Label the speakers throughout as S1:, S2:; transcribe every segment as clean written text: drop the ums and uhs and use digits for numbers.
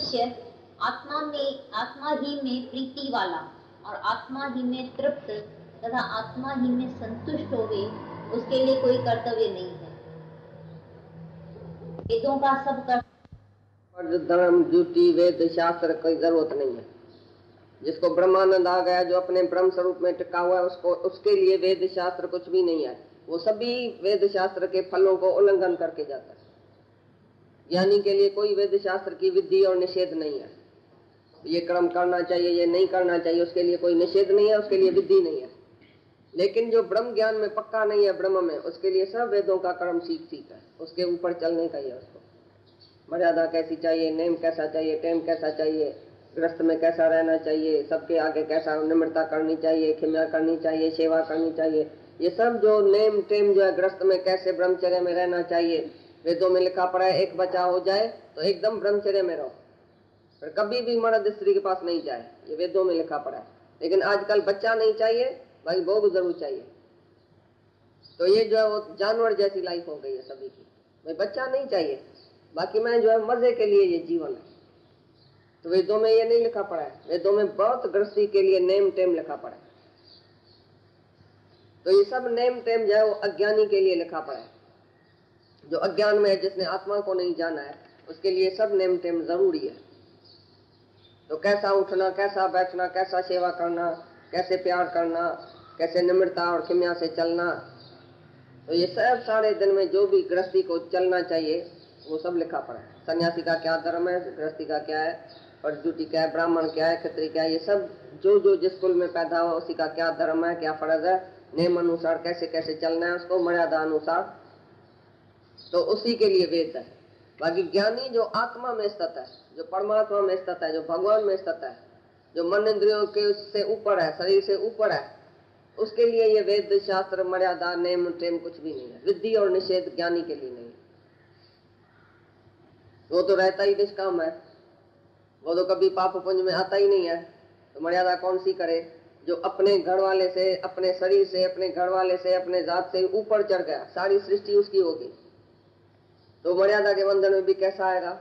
S1: मनुष्य आत्मा ही में प्रीति वाला और आत्मा ही में तृप्त तथा आत्मा ही में संतुष्ट होवे, उसके लिए कोई कर्तव्य नहीं है। वेदों का सब
S2: धर्म ड्यूटी वेद शास्त्र कोई जरूरत नहीं है। जिसको ब्रह्मानंद आ गया, जो अपने ब्रह्म स्वरूप में टिका हुआ है, उसको उसके लिए वेद शास्त्र कुछ भी नहीं है। वो सभी वेद शास्त्र के फलों को उल्लंघन करके जाता है। ज्ञानी के लिए कोई वेद शास्त्र की विधि और निषेध नहीं है। ये कर्म करना चाहिए, ये नहीं करना चाहिए, उसके लिए कोई निषेध नहीं है, उसके लिए विधि नहीं है। लेकिन जो ब्रह्म ज्ञान में पक्का नहीं है, ब्रह्म में, उसके लिए सब वेदों का कर्म सीख है, उसके ऊपर चलने का ही है। उसको मर्यादा कैसी चाहिए, नेम कैसा चाहिए, टेम कैसा चाहिए, गृहस्थ में कैसा रहना चाहिए, सबके आगे कैसा निम्रता करनी चाहिए, क्षमा करनी चाहिए, सेवा करनी चाहिए, ये सब जो नेम टेम जो है, गृहस्थ में कैसे ब्रह्मचर्य में रहना चाहिए, वेदों में लिखा पड़ा है। एक बच्चा हो जाए तो एकदम ब्रह्मचर्य में रहो, फिर कभी भी मर्द स्त्री के पास नहीं जाए, ये वेदों में लिखा पड़ा है। लेकिन आजकल बच्चा नहीं चाहिए भाई, भोग जरूर चाहिए। तो ये जो है वो जानवर जैसी लाइफ हो गई है सभी की। भाई बच्चा नहीं चाहिए, बाकी मैं जो है मजे के लिए ये जीवन है। तो वेदों में ये नहीं लिखा पड़ा है। वेदों में बहुत गृहस्थी के लिए नेम टेम लिखा पड़ा है। तो ये सब नेम टेम जो है वो अज्ञानी के लिए लिखा पड़ा है। जो अज्ञान में है, जिसने आत्मा को नहीं जाना है, उसके लिए सब नेम टेम जरूरी है। तो कैसा उठना, कैसा बैठना, कैसा सेवा करना, कैसे प्यार करना, कैसे निम्रता और क्षमा से चलना, तो ये सब सारे दिन में जो भी गृहस्थी को चलना चाहिए वो सब लिखा पड़ा है। सन्यासी का क्या धर्म है, गृहस्थी का क्या है, और ड्यूटी क्या है, ब्राह्मण क्या है, क्षत्रिय क्या है, ये सब जो जो जिस कुल में पैदा हुआ उसी का क्या धर्म है, क्या फर्ज है, नियम अनुसार कैसे कैसे चलना है उसको, मर्यादा अनुसार, तो उसी के लिए वेद है। बाकी ज्ञानी जो आत्मा में स्थित है, जो परमात्मा में स्थित है, जो भगवान में स्थित है, जो मन इंद्रियों के उससे ऊपर है, शरीर से ऊपर है, उसके लिए ये वेद शास्त्र मर्यादा नेम टेम कुछ भी नहीं है। विधि और निषेध ज्ञानी के लिए नहीं है। वो तो रहता ही निष्काम है, वो तो कभी पाप पुंज में आता ही नहीं है। तो मर्यादा कौन सी करे? जो अपने घर वाले से, अपने शरीर से, अपने घर वाले से, अपने जात से ऊपर चढ़ गया, सारी सृष्टि उसकी होगी, तो मर्यादा के बंधन में भी कैसा आएगा?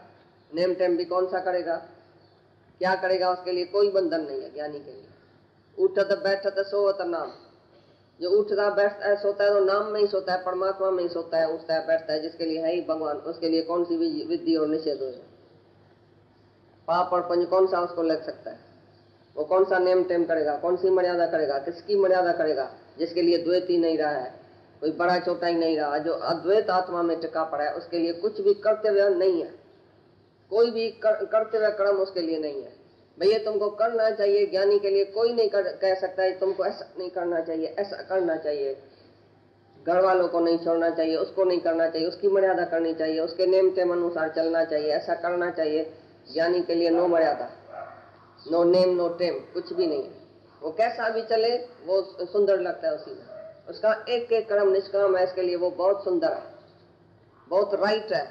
S2: नेम टेम भी कौन सा करेगा? क्या करेगा? उसके लिए कोई बंधन नहीं है ज्ञानी के लिए। उठत बैठत सोवत नाम, जो उठता बैठता है सोता है तो नाम में ही सोता है, परमात्मा में ही सोता है, उठता है बैठता है, जिसके लिए है ही भगवान, उसके लिए कौन सी विधि और निषेध हो? पाप और पंच कौन सा उसको लग सकता है? वो कौन सा नेम टेम करेगा, कौन सी मर्यादा करेगा, किसकी मर्यादा करेगा? जिसके लिए द्वैत ही नहीं रहा है, कोई बड़ा छोटा ही नहीं रहा, जो अद्वैत आत्मा में टिका पड़ा है, उसके लिए कुछ भी कर्तव्य नहीं है। कोई भी कर्तव्य कर्म उसके लिए नहीं है। भैया तुमको करना चाहिए, ज्ञानी के लिए कोई नहीं कह सकता है तुमको ऐसा नहीं करना चाहिए, ऐसा करना चाहिए। घर वालों को नहीं छोड़ना चाहिए, उसको नहीं करना चाहिए, उसकी मर्यादा करनी चाहिए, उसके नेम टेम अनुसार चलना चाहिए, ऐसा करना चाहिए। ज्ञानी के लिए नो मर्यादा, नो नेम, नो टेम, कुछ भी नहीं है। वो कैसा भी चले वो सुंदर लगता है उसी में। उसका एक एक कर्म निष्काम है, इसके लिए वो बहुत सुंदर है, बहुत राइट है।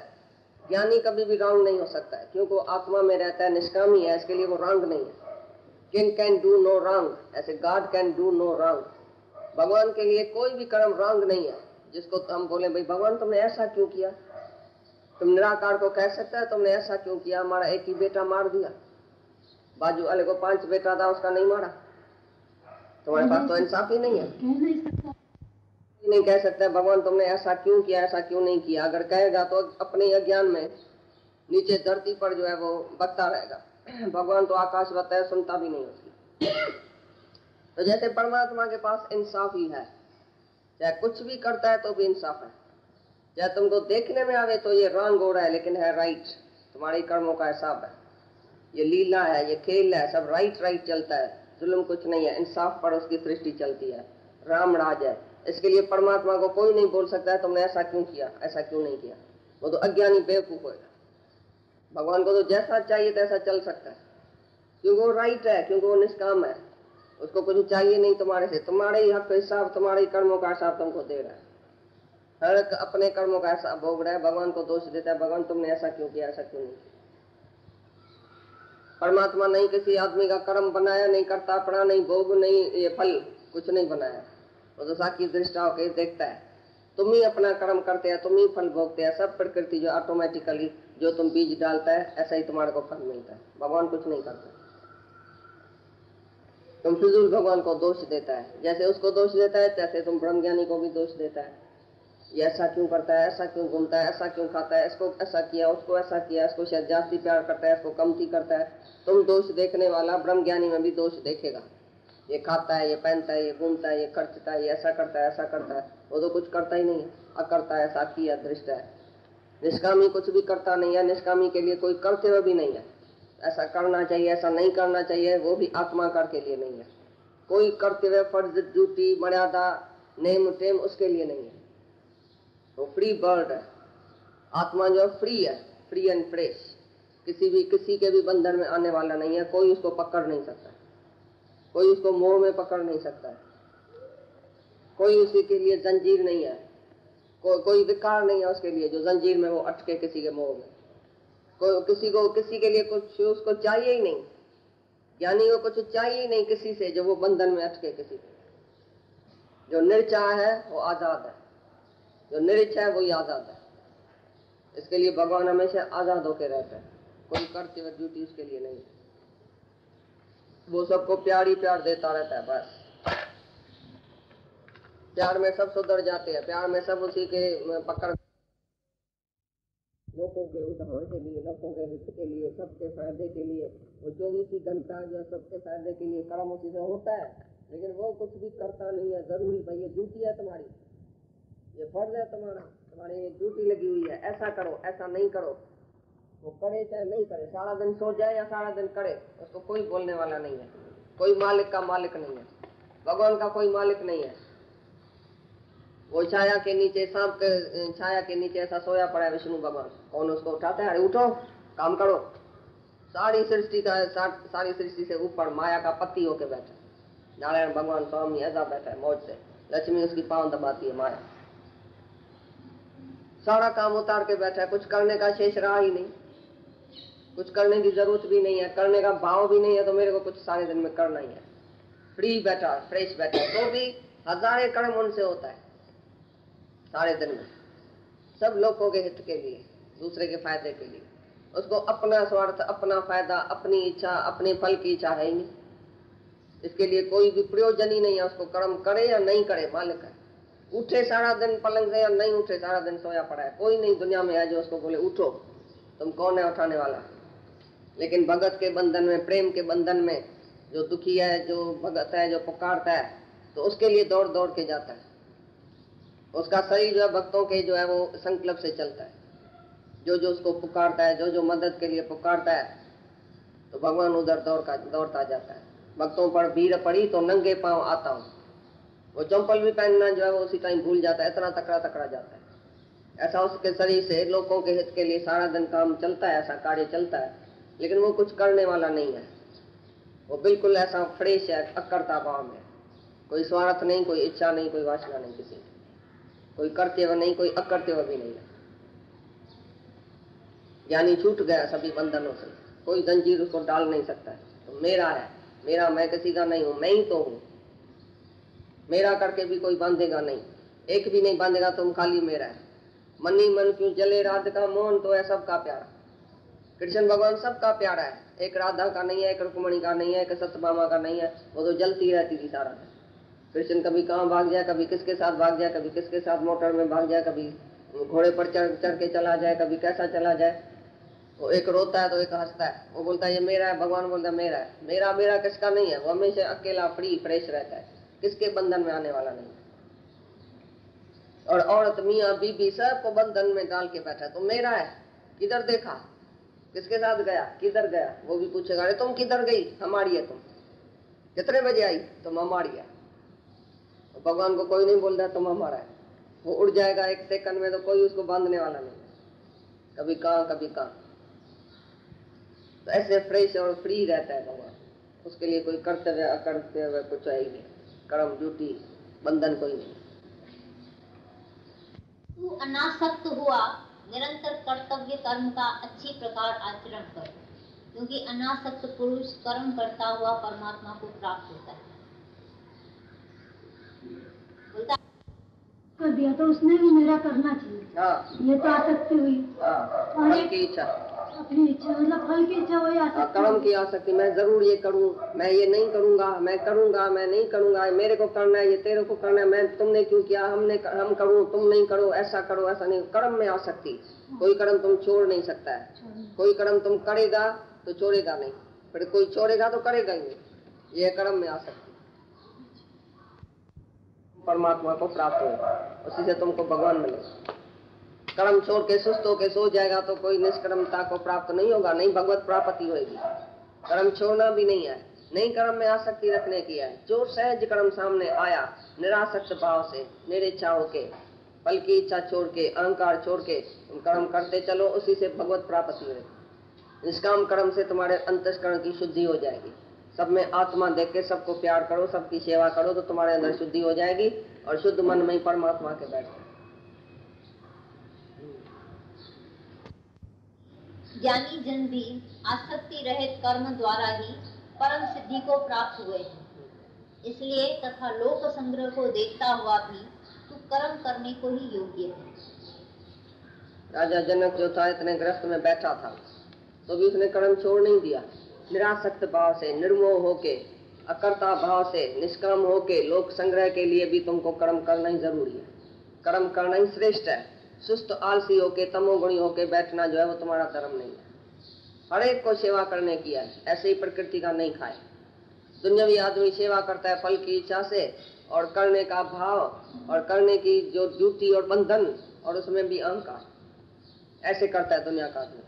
S2: ज्ञानी कभी भी रॉन्ग नहीं हो सकता है, क्योंकि वो आत्मा में रहता है, निष्काम ही है, इसके लिए वो रॉन्ग नहीं है। King can do no wrong, ऐसे god can do no wrong. भगवान के लिए कोई भी कर्म रॉन्ग नहीं है। जिसको हम बोले भाई भगवान तुमने ऐसा क्यों किया, तुम निराकार को कह सकता है तुमने ऐसा क्यों किया, हमारा एक ही बेटा मार दिया, बाजू वाले को 5 बेटा था उसका नहीं मारा, तुम्हारे पास तो इंसाफ ही नहीं है। नहीं कह सकता है भगवान तुमने ऐसा क्यों किया, ऐसा क्यों नहीं किया। अगर कहेगा तो अपने अज्ञान में नीचे धरती पर जो है वो बकता रहेगा। भगवान तो आकाश बता है, सुनता भी नहीं उसकी। तो जैसे परमात्मा के पास इंसाफ ही है, चाहे कुछ भी करता है तो भी इंसाफ है। चाहे तुमको देखने में आवे तो ये रॉन्ग हो रहा है लेकिन है राइट, तुम्हारे कर्मों का हिसाब है, ये लीला है, ये खेल है, सब राइट राइट चलता है, जुल्म कुछ नहीं है, इंसाफ पर उसकी सृष्टि चलती है, राम राज है। इसके लिए परमात्मा को कोई नहीं बोल सकता है तुमने ऐसा क्यों किया, ऐसा क्यों नहीं किया। वो तो अज्ञानी बेवकूफ होगा। भगवान को तो जैसा चाहिए तैसा चल सकता है, क्योंकि वो राइट है, क्योंकि वो निष्काम है, उसको कुछ चाहिए नहीं तुम्हारे से। तुम्हारे ही हक हिसाब, तुम्हारे ही कर्मों का हिसाब तुमको दे रहा है, हर एक अपने कर्मों का हिसाब भोग रहा है। भगवान को दोष देता है, भगवान तुमने ऐसा क्यों किया, ऐसा क्यों नहीं किया। परमात्मा नहीं किसी आदमी का कर्म बनाया, नहीं करता अपना, नहीं भोग, नहीं ये फल, कुछ नहीं बनाया। वो तो साक्षी दृष्टा होकर देखता है, तुम ही अपना कर्म करते हैं, तुम ही फल भोगते हैं। सब प्रकृति जो ऑटोमेटिकली जो तुम बीज डालता है ऐसा ही तुम्हारे को फल मिलता है। भगवान कुछ नहीं करता। तुम फिजूल भगवान को दोष देता है, जैसे उसको दोष देता है तैसे तुम ब्रह्मज्ञानी को भी दोष देता है। ये ऐसा क्यों करता है, ऐसा क्यों घूमता है, ऐसा क्यों खाता है, इसको ऐसा किया, उसको ऐसा किया, इसको शायद जास्ती प्यार करता है, इसको कमती करता है। तुम दोष देखने वाला ब्रह्मज्ञानी में भी दोष देखेगा। ये खाता है, ये पहनता है, ये घूमता है, ये खर्चता है, ये ऐसा करता है, ऐसा करता है। वो तो कुछ करता ही नहीं है, अकर्ता है, साक्षी है, दृष्ट है, निष्कामी कुछ भी करता नहीं है। निष्कामी के लिए कोई कर्तव्य भी नहीं है, ऐसा करना चाहिए, ऐसा नहीं करना चाहिए, वो भी आत्मा कर के लिए नहीं है। कोई कर्तव्य, फर्ज, ड्यूटी, मर्यादा, नेम टेम उसके लिए नहीं है। वो फ्री बर्ड है। आत्मा जो फ्री है, फ्री एंड फ्रेश, किसी के भी बंधन में आने वाला नहीं है। कोई उसको पकड़ नहीं सकता, कोई उसको मोह में पकड़ नहीं सकता है, कोई उसी के लिए जंजीर नहीं है, कोई विकार नहीं है उसके लिए जो जंजीर में वो अटके किसी के मोह में। किसी के लिए कुछ उसको चाहिए ही नहीं, यानी वो कुछ चाहिए ही नहीं किसी से जो वो बंधन में अटके किसी के। जो निर्चाह है वो आजाद है, जो निरिच्छा है वही आजाद है। इसके लिए भगवान हमेशा आजाद होकर रहता है, कोई कर्तव्य ड्यूटी उसके लिए नहीं है। वो सबको प्यार ही प्यार देता रहता है। बस प्यार में सब सुधर जाते हैं, प्यार में सब उसी के पकड़, लोगों के उदाहरण के लिए, लोगों के हित के लिए, सबके फायदे के लिए। वो 24 घंटा जो सबके फायदे के लिए कर्म उसी से होता है, लेकिन वो कुछ भी करता नहीं है। जरूरी भाई ये ड्यूटी है तुम्हारी, ये फर्ज है तुम्हारा, तुम्हारी ये ड्यूटी लगी हुई है, ऐसा करो, ऐसा नहीं करो। वो करे चाहे नहीं करे, सारा दिन सो जाए या सारा दिन करे, उसको कोई बोलने वाला नहीं है। कोई मालिक का मालिक नहीं है, भगवान का कोई मालिक नहीं है। वो छाया के नीचे, सांप के छाया के नीचे ऐसा सोया पड़ा है विष्णु भगवान, कौन उसको उठाता है? अरे उठो, काम करो। सारी सृष्टि से ऊपर माया का पति होके बैठा नारायण भगवान स्वामी ऐसा बैठा है मौज से। लक्ष्मी उसकी पांव दबाती है माया, सारा काम उतार के बैठा है। कुछ करने का शेष रहा ही नहीं, कुछ करने की जरूरत भी नहीं है, करने का भाव भी नहीं है, तो मेरे को कुछ सारे दिन में करना ही है। फ्री बैठा, फ्रेश बैठा, तो भी हजारे कर्म उनसे होता है सारे दिन में, सब लोगों के हित के लिए, दूसरे के फायदे के लिए। उसको अपना स्वार्थ, अपना फायदा, अपनी इच्छा, अपने फल की इच्छा है ही नहीं। इसके लिए कोई भी प्रयोजन ही नहीं है। उसको कर्म करे या नहीं करे मालिक है। उठे सारा दिन पलंग से या नहीं उठे सारा दिन सोया पड़ा है, कोई नहीं दुनिया में है जो उसको बोले उठो, तुम कौन है उठाने वाला। लेकिन भगत के बंधन में, प्रेम के बंधन में जो दुखी है, जो भगत है, जो पुकारता है, तो उसके लिए दौड़ दौड़ के जाता है। उसका शरीर जो है भक्तों के जो है वो संकल्प से चलता है। जो जो उसको पुकारता है, जो जो मदद के लिए पुकारता है, तो भगवान उधर दौड़ता जाता है। भक्तों पर भीड़ पड़ी तो नंगे पांव आता हूँ। वो चंपल भी पहनना जो है वो उसी टाइम भूल जाता है, इतना तकड़ा तकड़ा जाता है। ऐसा उसके शरीर से लोगों के हित के लिए सारा दिन काम चलता है, ऐसा कार्य चलता है, लेकिन वो कुछ करने वाला नहीं है। वो बिल्कुल ऐसा फ्रेश है, अकर्ता भाव में, कोई स्वार्थ नहीं, कोई इच्छा नहीं, कोई वासना नहीं किसी, कोई कर्तव्य नहीं, कोई अकर्तव्य भी नहीं है। यानी छूट गया सभी बंधनों से, कोई जंजीर उसको डाल नहीं सकता है। तो मेरा है, मेरा, मैं किसी का नहीं हूं, मैं ही तो हूं। मेरा करके भी कोई बांधेगा नहीं, एक भी नहीं बांधेगा, तुम खाली मेरा है। मन ही मन क्यों जले राधिका मोहन, तो है सबका प्यारा। कृष्ण भगवान सबका प्यारा है, एक राधा का नहीं है, एक रुक्मणी का नहीं है, एक सत्यभामा का नहीं है। वो तो जलती रहती थी सारा दिन। कृष्ण कभी कहाँ भाग जाए, कभी किसके साथ भाग जाए, कभी किसके साथ मोटर में भाग जाए, कभी घोड़े पर चढ़ के चला जाए, कभी कैसा चला जाए। वो एक रोता है तो एक हंसता है। वो बोलता है ये मेरा है, भगवान बोलता है मेरा है। मेरा मेरा किसका नहीं है। वो हमेशा अकेला फ्री फ्रेश रहता है, किसके बंधन में आने वाला नहीं। और औरत, मियाँ, बीबी, सबको बंधन में डाल के बैठा है। तो मेरा है, किधर देखा, किसके साथ गया, किधर गया, वो भी पूछेगा। अरे तुम किधर गई, हमारी है। तुम कितने बजे आई, तुम हमारी है। तो भगवान को कोई नहीं बोलता तुम हमारा है। वो उड़ जाएगा एक सेकंड में, तो कोई उसको बांधने वाला नहीं, कभी कहाँ कभी कहाँ। तो ऐसे फ्रेश और फ्री रहता है भगवान। उसके लिए कोई कर्तव्य अकर्तव्य कुछ है ही नहीं, कर्म ड्यूटी बंधन कोई नहीं।
S1: तू अनासक्त हुआ, निरंतर कर्तव्य कर्म का अच्छी प्रकार आचरण कर, क्योंकि अनासक्त पुरुष कर्म करता हुआ परमात्मा को प्राप्त होता है। बोलता
S3: कर दिया तो उसने भी मेरा करना चाहिए।
S2: हाँ
S3: ये तो आसक्ति हुई।
S2: हाँ,
S3: और
S2: फल
S3: एक
S2: की इच्छा,
S3: अपनी इच्छा, मतलब फल की इच्छा वही आसक्ति।
S2: कर्म की आसक्ति, मैं जरूर ये करूं, मैं ये नहीं करूंगा, मैं करूंगा, मैं नहीं करूंगा, मेरे को करना है, ये तेरे को करना है, मैं तुमने क्यों किया, हम करूं, तुम नहीं करो, ऐसा करो, ऐसा नहीं। कर्म में आसक्ति, कोई कर्म तुम छोड़ नहीं सकता है, कोई कर्म तुम करेगा तो छोड़ेगा नहीं, फिर कोई छोड़ेगा तो करेगा ही नहीं, ये कर्म में आसक्ति। परमात्मा को प्राप्त होगा, उसी से तुमको भगवान मिलेगा। कर्म छोड़ के सुस्त होके सो जाएगा तो कोई निष्कर्मता को प्राप्त नहीं होगा, नहीं भगवत प्राप्ति होगी। कर्म छोड़ना भी नहीं है, नहीं कर्म में आसक्ति रखने की है। जो सहज कर्म सामने आया, निरासक्त भाव से, निरिच्छा होके, फल की इच्छा छोड़ के, अहंकार छोड़ के तुम कर्म करते चलो, उसी से भगवत प्राप्ति होगी। निष्काम कर्म से तुम्हारे अंतःकरण की शुद्धि हो जाएगी। सब में आत्मा देख के सबको प्यार करो, सबकी सेवा करो तो तुम्हारे अंदर शुद्धि हो जाएगी और शुद्ध मन में ही परमात्मा के बैठो।
S1: ज्ञानी जन भी आसक्ति रहित कर्म द्वारा ही परम सिद्धि को प्राप्त हुए हैं। इसलिए तथा लोक संग्रह को देखता हुआ भी तू कर्म करने को ही योग्य है।
S2: राजा जनक जो था इतने ग्रस्त में बैठा था तो भी उसने कर्म छोड़ नहीं दिया। निरासक्त भाव से, निर्मोह होके, अकर्ता भाव से, निष्काम होके लोक संग्रह के लिए भी तुमको कर्म करना ही जरूरी है। कर्म करना ही श्रेष्ठ है। सुस्त आलसी होके, तमोगुणी होके बैठना जो है वो तुम्हारा धर्म नहीं है। हर एक को सेवा करने की है, ऐसे ही प्रकृति का नहीं खाए। दुनियावी आदमी सेवा करता है फल की इच्छा से और करने का भाव और करने की जो ड्यूटी और बंधन और उसमें भी अहंकार, ऐसे करता है दुनिया का आदमी।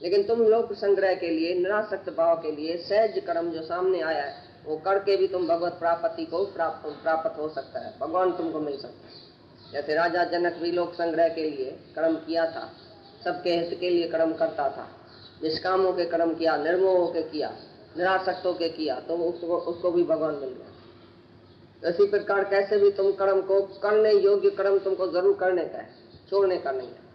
S2: लेकिन तुम लोक संग्रह के लिए, निरासक्त भाव के लिए, सहज कर्म जो सामने आया है वो करके भी तुम भगवत प्राप्ति को प्राप्त हो सकता है, भगवान तुमको मिल सकता है। जैसे राजा जनक भी लोक संग्रह के लिए कर्म किया था, सबके हित के लिए कर्म करता था, निष्काम होके कर्म किया, निर्मोह होके किया, निरासक्त होके किया, तो उसको भी भगवान मिल गया। इसी प्रकार कैसे भी तुम कर्म को करने योग्य कर्म तुमको जरूर करने का है, छोड़ने का नहीं है।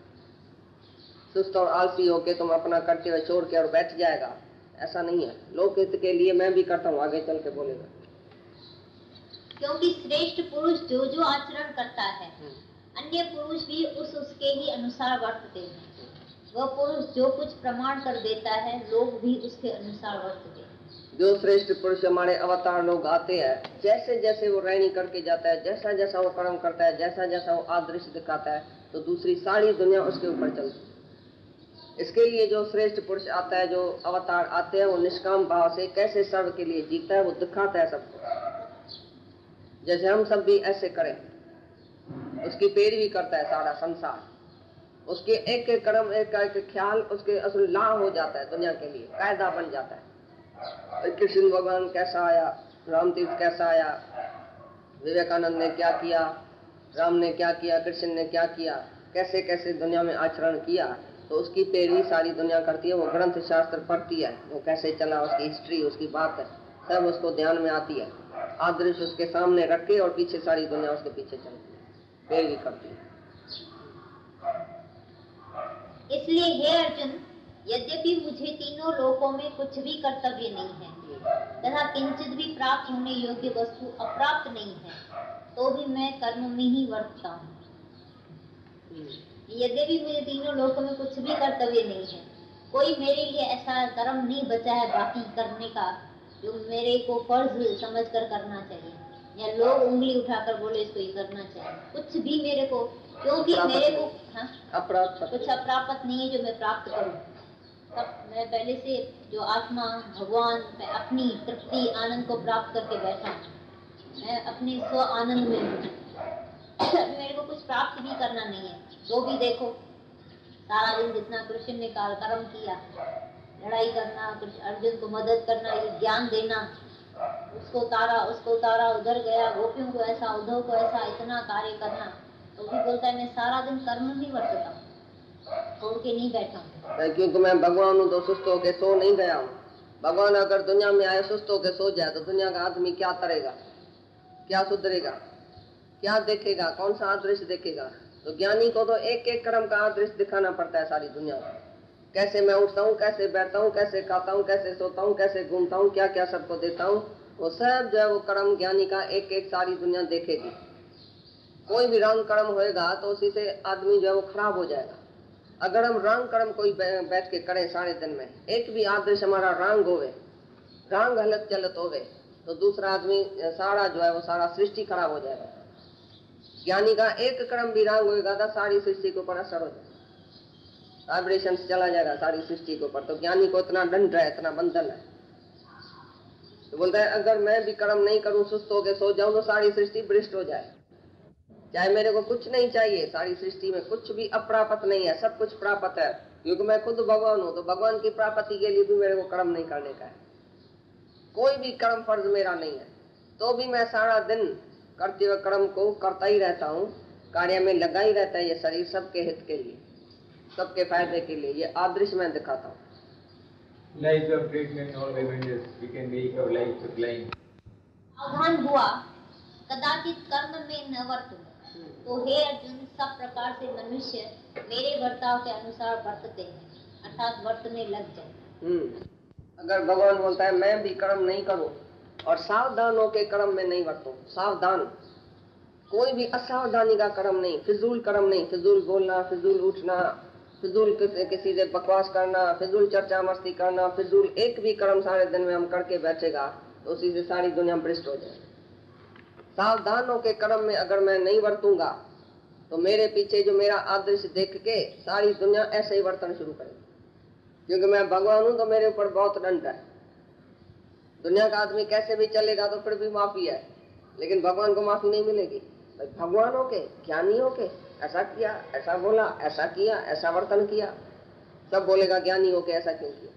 S2: सुस्त और आलसी होके तुम अपना करते हुए छोड़ के और बैठ जाएगा, ऐसा नहीं है। लोक हित के लिए मैं भी करता हूँ, आगे चल के बोलेगा।
S1: क्योंकि श्रेष्ठ पुरुष जो जो आचरण करता है अन्य पुरुष भी उसके ही अनुसार वर्तते हैं। वह पुरुष जो कुछ प्रमाण कर देता है लोग भी उसके अनुसार वर्तते हैं।
S2: जो श्रेष्ठ पुरुष हमारे अवतार लोग आते हैं, जैसे जैसे वो रहनी करके जाता है, जैसा जैसा वो कर्म करता है, जैसा जैसा वो आदर्श दिखाता है, तो दूसरी सारी दुनिया उसके ऊपर चलती है। इसके लिए जो श्रेष्ठ पुरुष आता है, जो अवतार आते हैं, वो निष्काम भाव से कैसे सर्व के लिए जीता है वो दिखाता है सबको। जैसे हम सब भी ऐसे करें, उसकी पैरवी करता है सारा संसार, उसके एक एक कर्म, एक एक ख्याल उसके असल ला हो जाता है, दुनिया के लिए कायदा बन जाता है। कृष्ण भगवान कैसा आया, रामतीर्थ कैसा आया, विवेकानंद ने क्या किया, राम ने क्या किया, कृष्ण ने क्या किया, कैसे कैसे दुनिया में आचरण किया, तो उसकी पैरवी सारी दुनिया करती है। वो ग्रंथ शास्त्र पढ़ती है, वो कैसे चला, उसकी हिस्ट्री, उसकी बात है, सब उसको ध्यान में आती है। आदर्श उसके सामने रख के और पीछे सारी दुनिया उसके पीछे चलती है, पैरवी करती है।
S1: इसलिए हे अर्जुन, यद्यपि मुझे तीनों लोकों में कुछ भी कर्तव्य नहीं है तथा किंचित भी प्राप्त होने योग्य वस्तु अप्राप्त नहीं है, तो भी मैं कर्म में ही वर्तता हूँ। यद्यपि मुझे तीनों लोकों में कुछ भी कर्तव्य नहीं है, कोई मेरे लिए ऐसा कर्म नहीं बचा है बाकी करने का जो मेरे को फर्ज समझकर करना चाहिए, या लोग उंगली उठाकर बोले इसको ये करना चाहिए, कुछ भी मेरे को, क्योंकि मेरे को कुछ अप्राप्त नहीं है जो मैं प्राप्त करूं। तब मैं पहले से जो आत्मा भगवान, मैं अपनी तृप्ति आनंद को प्राप्त करके बैठा हूँ, मैं अपने स्व आनंद में हूँ। मेरे को कुछ प्राप्त भी करना नहीं है। जो भी देखो, सारा दिन जितना कृष्ण ने कर्म किया, लड़ाई करना, अर्जुन को मदद करना, ये ज्ञान देना, उसको उतारा, उधर गया, गोपियों को ऐसा, उद्धव को ऐसा, इतना कार्य करना, तो भी बोलता है मैं सारा दिन कर्म नहीं वर्तता हूँ, छोड़ के नहीं बैठा हूँ।
S2: क्योंकि मैं भगवान हूँ तो सुस्त होके सो नहीं गया हूँ। भगवान अगर दुनिया में आए सुस्त होके सो जाए तो दुनिया का आदमी क्या करेगा, क्या सुधरेगा, क्या देखेगा, कौन सा आदर्श देखेगा। तो ज्ञानी को तो एक एक कर्म का आदर्श दिखाना पड़ता है सारी दुनिया में। कैसे मैं उठता हूँ, कैसे बैठता हूँ, कैसे खाता हूँ, कैसे सोता हूँ, कैसे घूमता हूँ, क्या क्या सबको देता हूँ, वो सब जो है वो कर्म ज्ञानी का एक एक सारी दुनिया देखेगी। कोई भी रंग कर्म होएगा तो उसी से आदमी जो है वो खराब हो जाएगा। अगर हम रंग कर्म कोई बैठ के करें सारे दिन में, एक भी आदर्श हमारा रंग होवे, रंग हलत चलत होवे, तो दूसरा आदमी सारा जो है वो सारा सृष्टि खराब हो जाएगा। ज्ञानी का एक कर्म भी रंग होएगा तो सारी सृष्टि के ऊपर असर हो जाएगा, वाइब्रेशन चला जाएगा सारी सृष्टि के ऊपर। तो ज्ञानी को इतना दंड है, इतना बंधन है। तो बोलता है अगर मैं भी कर्म नहीं करूं, सुस्त होकर सो जाऊं तो सारी सृष्टि भ्रष्ट हो जाए। चाहे मेरे को कुछ नहीं चाहिए, सारी सृष्टि में कुछ भी अप्राप्त नहीं है, सब कुछ प्राप्त है, क्योंकि मैं खुद भगवान हूं। तो भगवान की प्राप्ति के लिए भी मेरे को कर्म नहीं करने का है, कोई भी कर्म फर्ज मेरा नहीं है। तो भी मैं सारा दिन करते हुए कर्म को करता ही रहता हूँ, कार्य में लगा ही रहता है। ये शरीर सबके हित के लिए, सबके फायदे के लिए, ये आदृश्य मैं दिखाता हूँ।
S4: Lives of great men always wonders, we can make our lives sublime.
S1: सावधान हुआ कदाचित कर्म में न वर्तूं। तो हे अर्जुन, सब प्रकार से मनुष्य मेरे बर्ताव के अनुसार वर्तते हैं, अर्थात वर्तने लग जाए।
S2: अगर भगवान बोलता है मैं भी कर्म नहीं करूं और सावधान होके कर्म में नहीं वर्तूं, सावधान, कोई भी असावधानी का कर्म नहीं, फिजूल कर्म नहीं, फिजूल बोलना, फिजूल उठना, फिजूल किसी से बकवास करना, फिजूल चर्चा मस्ती करना, फिजूल एक भी कर्म सारे दिन में हम करके बैठेगा तो उसी से सारी दुनिया भ्रष्ट हो जाए। सावधान होके कर्म में अगर मैं नहीं वर्तूंगा तो मेरे पीछे जो मेरा आदर्श देख के सारी दुनिया ऐसे ही वर्तन शुरू करेगी, क्योंकि मैं भगवान हूं तो मेरे ऊपर बहुत दंड है। दुनिया का आदमी कैसे भी चलेगा तो फिर भी माफी है, लेकिन भगवान को माफी नहीं मिलेगी। भाई भगवान हो के, ज्ञानी हो के ऐसा किया, ऐसा बोला, ऐसा किया, ऐसा वर्तन किया, सब बोलेगा ज्ञानी हो के ऐसा क्यों किया।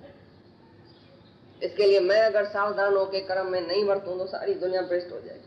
S2: इसके लिए मैं अगर सावधान होके कर्म में नहीं वर्तूं तो सारी दुनिया भ्रष्ट हो जाएगी।